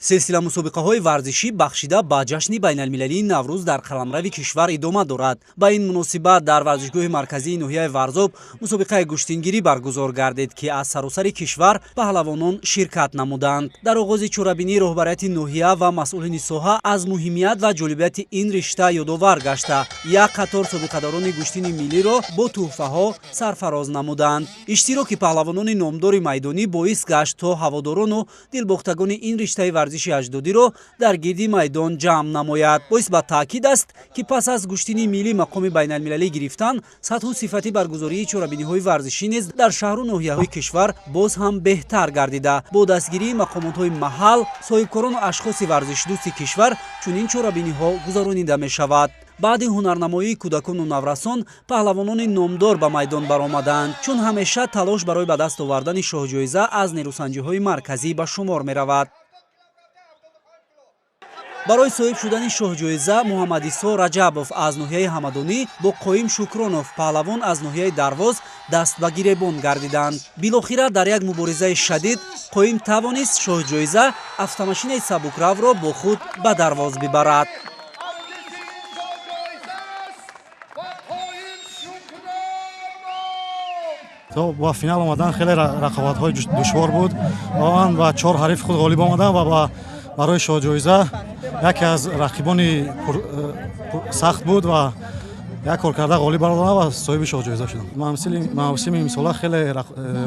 силсила мусобиқаҳои варзишӣ бахшида ба ҷашни байналмилалии Наврӯз дар қаламрави кишвар идома дорад. Ба ин муносибат дар варзишгоҳи марказии ноҳияи Варзоб мусобиқаи гӯштингирӣ баргузор гардид, ки аз саросари кишвар паҳлавонон ширкат намуданд. Дар оғози чорабинӣ роҳбарияти ноҳия ва масъулини соҳа аз муҳимият ва ҷолибияти ин ришта ёдовар гашта, як қатор собиқадорони гӯштини миллиро бо тӯҳфаҳо сарфароз намуданд. иштироки паҳлавонони номдори майдонӣ боис гашт, то ҳаводорону дилбохтагони ин риштаи варзиши аҷдодиро дар гирди майдон ҷамъ намояд. боис ба таъкид аст, ки пас аз гӯштини миллӣ мақоми байналмилалӣ гирифтан, сатҳу сифати баргузории чорабиниҳои варзишӣ низ дар шаҳру ноҳияҳои кишвар боз ҳам беҳтар гардида, бо дастгирии мақомотҳои маҳал, соҳибкорону ашхоси варзишдӯсти кишвар чунин чорабиниҳо гузаронида мешавад. баъди ҳунарнамоии кӯдакону наврасон, паҳлавонони номдор ба майдон баромаданд. чун ҳамеша талош барои ба даст овардани шоҳҷоиза аз нерӯсанҷиҳои марказӣ ба шумор меравад. барои соҳиб шудани шоҳҷоиза Муҳаммадисо Раҷабов аз ноҳияи Ҳамадонӣ бо Қоим Шукронов паҳлавон аз ноҳияи Дарвоз даст ба гиребон гардиданд. билохира дар як муборизаи шадид Қоим тавонист шоҳҷоиза автомашинаи сабукравро бо худ ба Дарвоз бибарад. то ба финал омадан хеле рақобатҳои душвор буд. он ба 4 ҳарифи худ ғолиб омадан ва барои шоҳҷоиза яке аз рақибони сахт буд ва як кор карда ғолиб бародан ва соҳиби шоҳҷоиза шудам. мавсими имсола хеле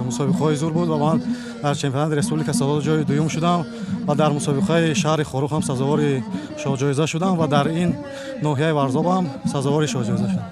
мусобиқаҳои зур буд ва ман дар чемпионати республика садоди ҷои дуюм шудам ва дар мусобиқаи шаҳри Хорух ҳам сазовори шоҳҷоиза шудам ва дар ин ноҳияи Варзоб ҳам сазовори шоҳҷоиза шудам.